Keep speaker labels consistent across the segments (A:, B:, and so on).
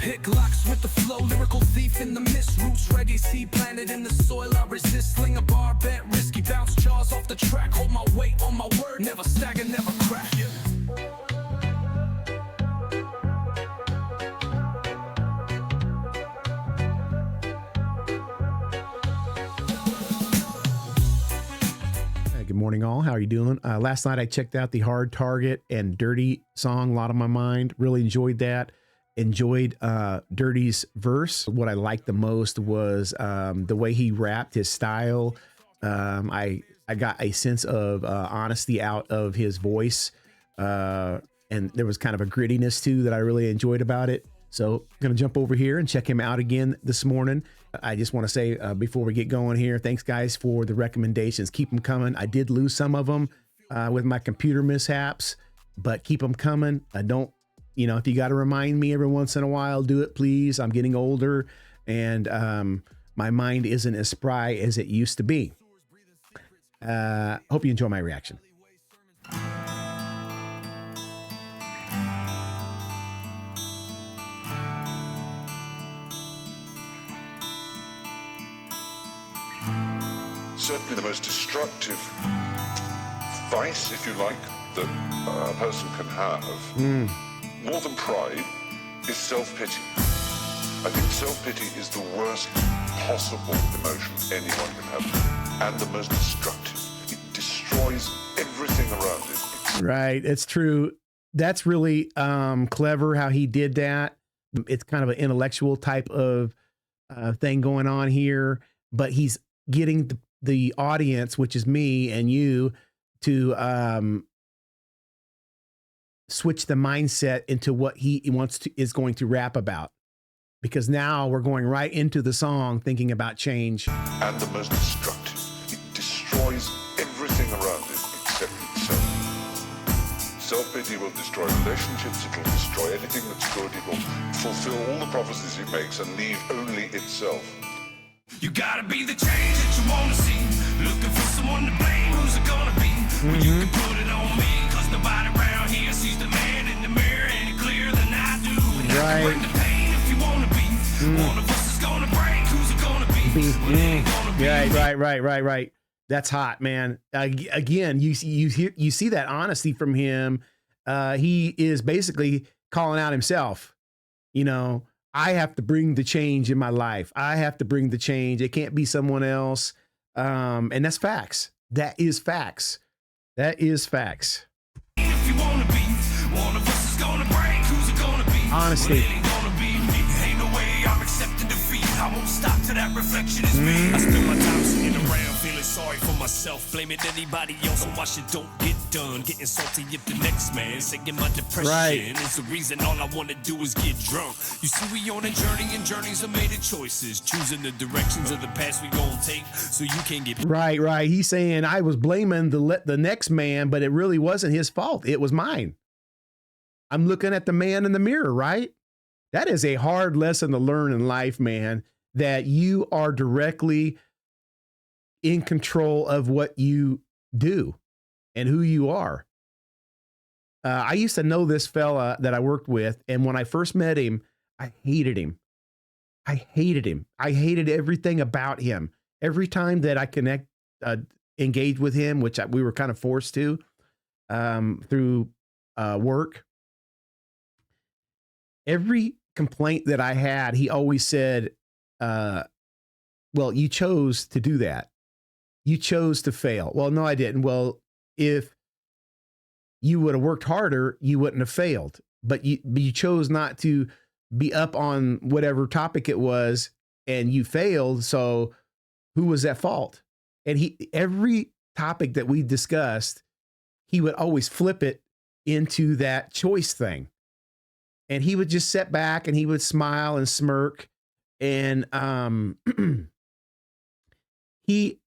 A: Pick locks with the flow, lyrical thief in the mist. Roots, reggae, seed planted in the soil. I resist, sling a bar, bet risky, bounce jaws off the track. Hold my weight on my word, never stagger, never crack.
B: Good morning, all. How are you doing? Last night I checked out the Hard Target and Durte song, A Lot on My Mind. Really enjoyed that. Enjoyed Durte's verse. What I liked the most was the way he rapped, his style. I got a sense of honesty out of his voice. And there was kind of a grittiness too that I really enjoyed about it. So I'm going to jump over here and check him out again this morning. I just want to say before we get going here, thanks guys for the recommendations. Keep them coming. I did lose some of them with my computer mishaps, but keep them coming. I don't, you know, if you got to remind me every once in a while, do it, please. I'm getting older and my mind isn't as spry as it used to be. Hope you enjoy my reaction.
C: Certainly the most destructive vice, if you like, that a person can have, more than pride, is self-pity. I think self-pity is the worst possible emotion anyone can have, and the most destructive. It destroys everything around it.
B: Right, it's true. That's really clever how he did that. It's kind of an intellectual type of thing going on here, but he's getting the audience, which is me and you, to switch the mindset into what he is going to rap about, because now we're going right into the song thinking about change.
C: And the most destructive. It destroys everything around it except itself. Self-pity will destroy relationships, it will destroy anything that's good, it will fulfill all the prophecies it makes and leave only itself.
A: You gotta be the change that you wanna see. Looking for someone to blame, who's it gonna be? Well, you can put it on me, cause nobody around here sees the man in the mirror any clearer than I do. And I can bring the pain if you wanna be. One of us is gonna break, who's it gonna be? Well, it ain't gonna be.
B: Right. That's hot, man. Again, you see that honesty from him. He is basically calling out himself, you know. I have to bring the change in my life. I have to bring the change. It can't be someone else. And that's facts. That is facts. That is facts.
A: If you wanna be, one of us is gonna break. Who's it gonna be?
B: Honesty.
A: Well, it ain't gonna be me. Ain't no way I'm accepting defeat. I won't stop till that reflection is me. I spend my time sitting around feeling sorry for myself, blaming anybody else on why shit don't get done. Getting salty at the next man, saying my depression is the reason all I wanna do is get drunk. You see, we on a journey, and journeys are made of choices, choosing the directions of the past we gon' take, so you can get
B: right. He's saying I was blaming the next man, but it really wasn't his fault. It was mine. I'm looking at the man in the mirror, right? That is a hard lesson to learn in life, man, that you are directly in control of what you do and who you are. I used to know this fella that I worked with, and when I first met him, I hated him. I hated everything about him. Every time that I engaged with him, which we were kind of forced to through work, every complaint that I had, he always said, well, you chose to do that. You chose to fail. Well, no, I didn't. Well, if you would have worked harder, you wouldn't have failed. But you chose not to be up on whatever topic it was, and you failed. So who was at fault? And every topic that we discussed, he would always flip it into that choice thing. And he would just sit back and he would smile and smirk. And he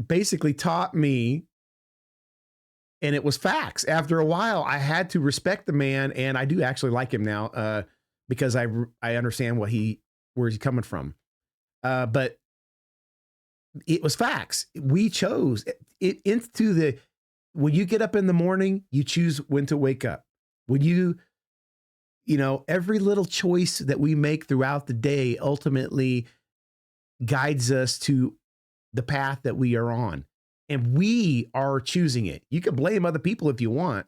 B: basically taught me, and it was facts. After a while, I had to respect the man, and I do actually like him now because I understand where he's coming from. But it was facts. We chose it into when you get up in the morning, you choose when to wake up. When you you know, every little choice that we make throughout the day ultimately guides us to the path that we are on. And we are choosing it. You can blame other people if you want,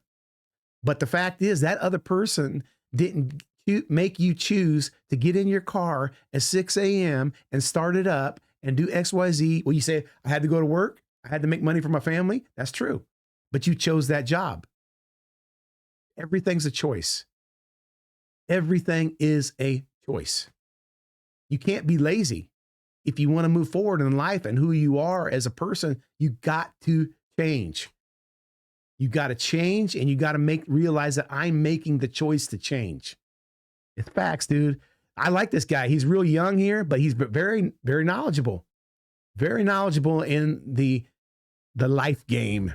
B: but the fact is that other person didn't make you choose to get in your car at 6 a.m. and start it up and do XYZ. Well, you say, I had to go to work. I had to make money for my family. That's true. But you chose that job. Everything's a choice. Everything is a choice. You can't be lazy. If you want to move forward in life and who you are as a person, you got to change. You got to change, and you got to realize that I'm making the choice to change. It's facts, dude. I like this guy. He's real young here, but he's very, very knowledgeable. Very knowledgeable in the life game.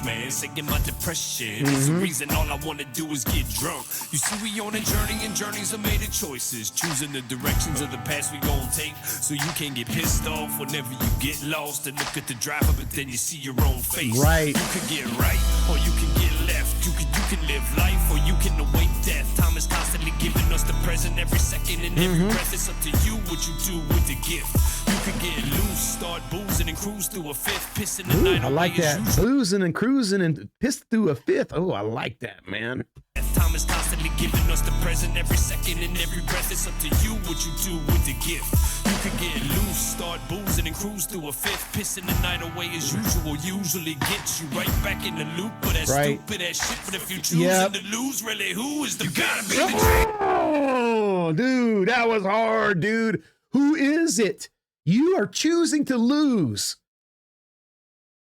A: Man, singing my depression is the reason all I want to do is get drunk. You see, we on a journey, and journeys are made of choices. Choosing the directions of the past we gon' take, so you can get pissed off whenever you get lost and look at the driver, but then you see your own face.
B: Right.
A: You can get right, or you can get left. You can live life, or you can await death. Time is constantly giving us the present every second and every breath. It's up to you what you do with the gift. You can get loose, start boozing and cruise through a fifth, pissing the night away.
B: I like that. Boozing and cruising and pissed through a fifth. Oh, I like that, man.
A: Time is constantly giving us the present every second and every breath. It's up to you what you do with the gift. You can get loose, start boozing and cruise through a fifth, pissing the night away as usual. Usually gets you right back in the loop, but that stupid ass shit. But if you choosing to lose, really, who is the gotta be the champ?
B: Oh, dude, that was hard, dude. Who is it? You are choosing to lose.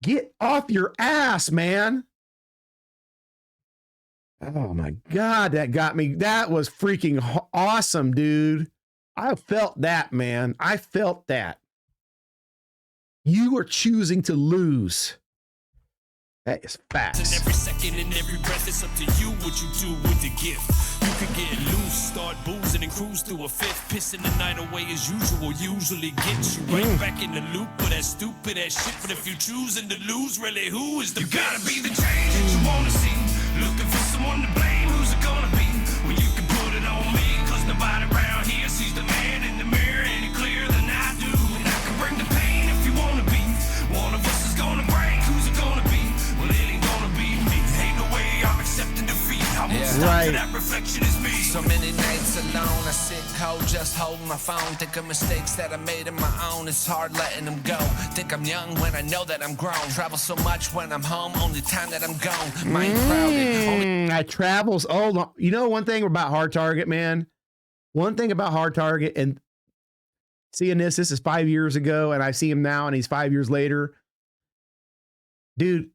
B: Get off your ass, man. Oh my God, that got me. That was freaking awesome, dude. I felt that, man. I felt that. You are choosing to lose. That is facts.
A: And every second and every breath, it's up to you what you do with the gift. You can get loose, start boozing and cruise through a fifth, pissing the night away as usual. Usually gets you right back in the loop, but that stupid ass shit. But if you choosing to lose, really, who is the You gotta be the change that you wanna see. Looking for someone to blame, who's it gonna be? Well, you can put it on me, cause nobody around here sees the man in the mirror any clearer than I do. And I can bring the pain if you wanna be. One of us is gonna break, who's it gonna be? Well, it ain't gonna be me. Ain't no way I'm accepting defeat. I won't stop till that reflection is me.
D: So many nights alone, I sit cold, just holding my phone. Think of mistakes that I made on my own. It's hard letting them go. Think I'm young when I know that I'm grown. Travel so much when I'm home, only time that I'm gone. Mind crowded.
B: I travels. Oh, you know one thing about Hard Target, man? One thing about Hard Target, and seeing this is 5 years ago, and I see him now, and he's 5 years later. Dude,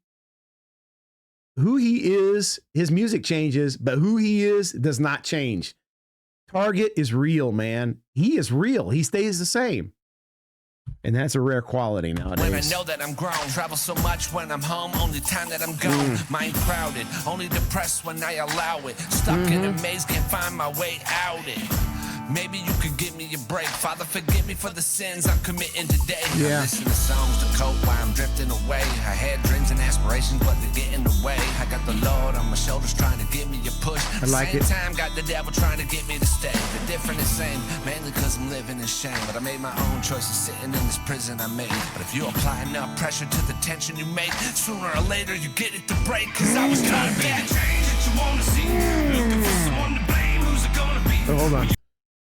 B: who he is, his music changes, but who he is does not change. Target is real, man. He is real. He stays the same. And that's a rare quality nowadays.
D: When I know that I'm grown, travel so much when I'm home, only time that I'm gone. Mind crowded, only depressed when I allow it. Stuck in a maze, can't find my way out it. Maybe you could give me a break. Father, forgive me for the sins I'm committing today. I listen to songs to cope while I'm drifting away. I had dreams and aspirations, but they get in the way. I got the Lord on my shoulders trying to give me a push.
B: I like
D: Same
B: it.
D: time, got the devil trying to get me to stay. The different is same, mainly because I'm living in shame. But I made my own choices sitting in this prison I made. But if you apply enough pressure to the tension you made, sooner or later you get it to break. Cause I was gonna be the change that you wanna see. Looking for someone to blame, who's it gonna be?
B: Oh, hold on.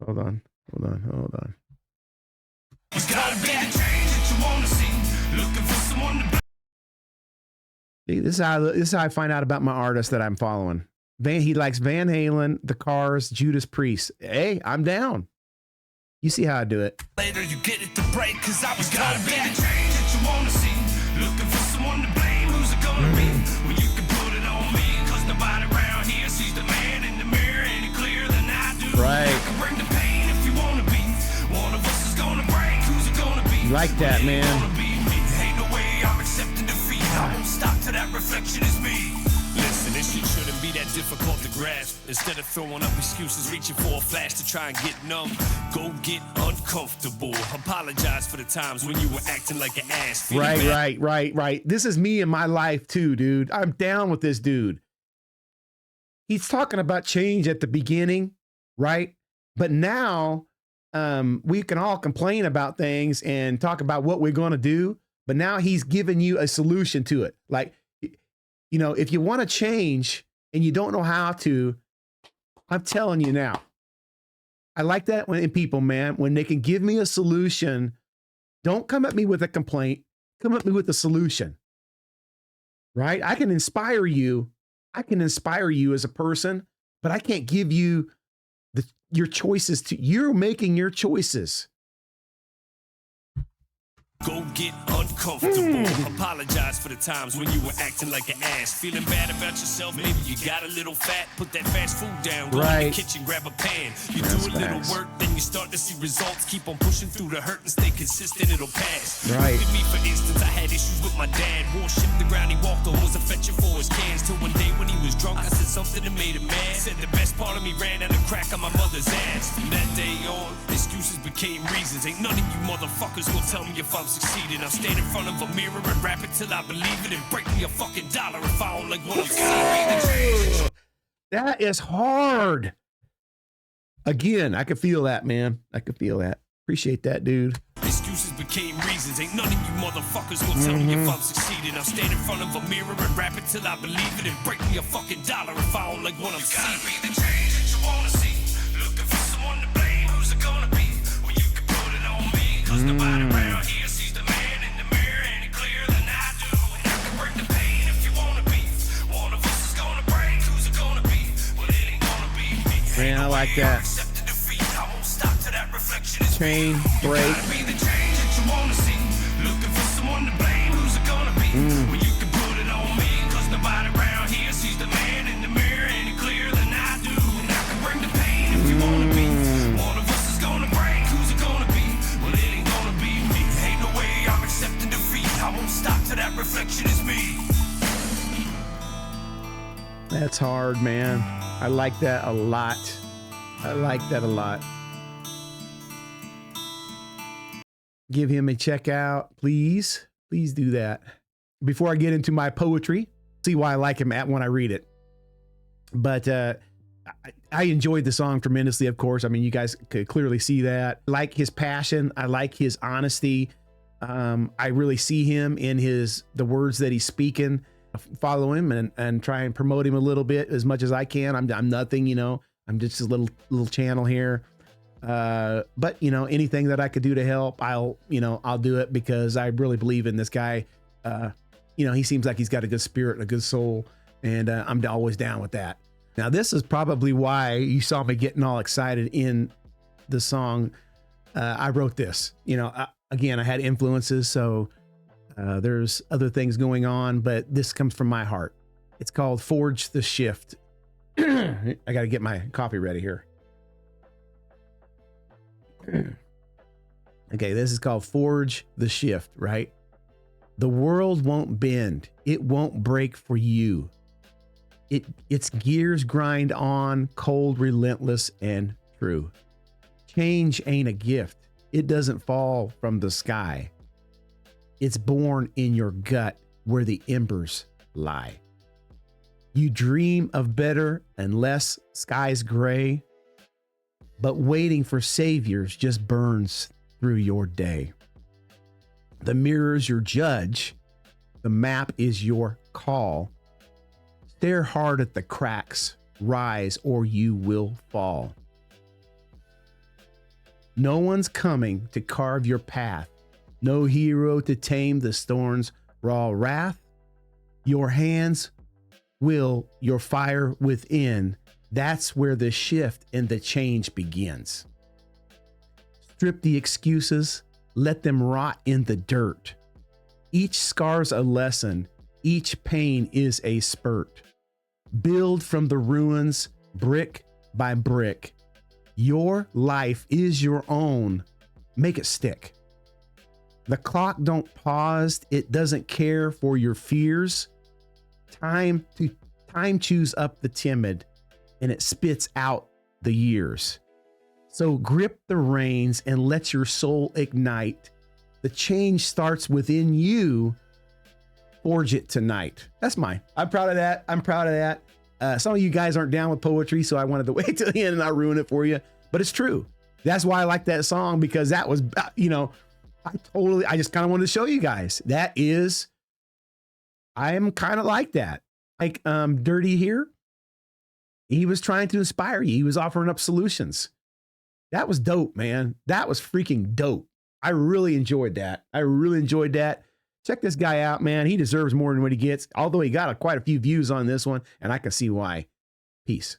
B: Hold on.
A: You gotta be the change that you wanna see. Looking for someone to blame.
B: See, this is how I find out about my artist that I'm following. He likes Van Halen, The Cars, Judas Priest. Hey, I'm down. You see how I do it.
D: Later you get it to break, cause I was
A: Gotta be the change that you wanna see. Looking for someone to blame, who's it gonna be? Well, you can put it on me, cause nobody around here sees the man in the mirror any clearer than I do.
B: Right.
A: I can bring the pain if you wanna be. One of us is gonna break, who's it gonna be?
B: Like that, man.
A: Ain't no way I'm accepting defeat. I won't stop till that reflection is me. Listen, this shit shouldn't be that difficult to grasp. Instead of throwing up excuses, reaching for a flash to try and get numb, go get uncomfortable. Apologize for the times when you were acting like an ass. Feedback.
B: Right. This is me in my life too, dude. I'm down with this dude. he's talking about change at the beginning, right? But now we can all complain about things and talk about what we're going to do. But now he's giving you a solution to it. Like, you know, if you want to change and you don't know how to, I'm telling you now, I like that when in people, man, when they can give me a solution. Don't come at me with a complaint. Come at me with a solution, right? I can inspire you. I can inspire you as a person, but I can't give you your choices. You're making your choices.
A: Go get uncomfortable. Apologize for the times when you were acting like an ass. Feeling bad about yourself, maybe you got a little fat. Put that fast food down, go in the kitchen, grab a pan. You do a little work, then you start to see results. Keep on pushing through the hurt and stay consistent, it'll pass.
B: Right.
A: Look at me, for instance, I had issues with my dad. Wore shit the ground, he walked on, was affection for his cans. Till one day when he was drunk, I said something that made him mad. Said the best part of me ran out of crack on my mother's ass. From that day on, excuses became reasons. Ain't none of you motherfuckers gonna tell me if I'm succeeding. I'll stand in front of a mirror and rap it till I believe it, and break me a fucking dollar if I don't like what I'm seeing.
B: That is hard. Again, I could feel that, man. I could feel that. Appreciate that, dude.
A: Excuses became reasons. Ain't none of you motherfuckers gonna tell me if I'm succeeding. I'll stand in front of a mirror and rap it till I believe it, and break me a fucking dollar if I don't like what I'm seeing. You gotta be the change that you wanna see. Looking for someone to blame. Who's it gonna be? Well, you can put it on me, cause nobody around here sees the man in the mirror any clearer than I do. And I can break the pain if you wanna be. One of us is gonna break. Who's it gonna be? Well, it ain't gonna be me.
B: Man, I like that. Chain break.
A: You gotta be the change that you wanna see. Looking for someone to blame. Who's it gonna be? Well, you can put it on me, cause nobody around here sees the man in the mirror any clearer than I do. And I can bring the pain if you wanna be. One of us is gonna break. Who's it gonna be? Well, it ain't gonna be me. Ain't no way I'm accepting defeat. I won't stop till that reflection is me.
B: That's hard, man. I like that a lot. I like that a lot. Give him a check out, please. Please do that. Before I get into my poetry, see why I like him when I read it. But I enjoyed the song tremendously, of course. I mean, you guys could clearly see that. I like his passion. I like his honesty. I really see him in the words that he's speaking. Follow him and try and promote him a little bit as much as I can. I'm nothing, you know. I'm just a little channel here. But you know, anything that I could do to help, I'll do it, because I really believe in this guy. You know, he seems like he's got a good spirit and a good soul, and I'm always down with that. Now, this is probably why you saw me getting all excited in the song. I wrote this, you know, again, I had influences, so there's other things going on, but this comes from my heart. It's called Forge the Shift. I got to get my coffee ready here. Okay, this is called Forge the Shift, right? The world won't bend. It won't break for you. Its gears grind on, cold, relentless, and true. Change ain't a gift. It doesn't fall from the sky. It's born in your gut where the embers lie. You dream of better and less skies gray, but waiting for saviors just burns through your day. The mirror's your judge. The map is your call. Stare hard at the cracks, rise or you will fall. No one's coming to carve your path. No hero to tame the storm's raw wrath. Your hands will your fire within. That's where the shift and the change begins. Strip the excuses, let them rot in the dirt. Each scar's a lesson, each pain is a spurt. Build from the ruins, brick by brick. Your life is your own, make it stick. The clock don't pause, it doesn't care for your fears. Time chews up the timid, and it spits out the years. So grip the reins and let your soul ignite. The change starts within you. Forge it tonight. That's mine. I'm proud of that. I'm proud of that. Some of you guys aren't down with poetry, so I wanted to wait till the end and not ruin it for you. But it's true. That's why I like that song, because that was, I just kind of wanted to show you guys. I am kind of like that. Like Durte here, he was trying to inspire you. He was offering up solutions. That was dope, man. That was freaking dope. I really enjoyed that. Check this guy out, man. He deserves more than what he gets, although he got quite a few views on this one, and I can see why. Peace.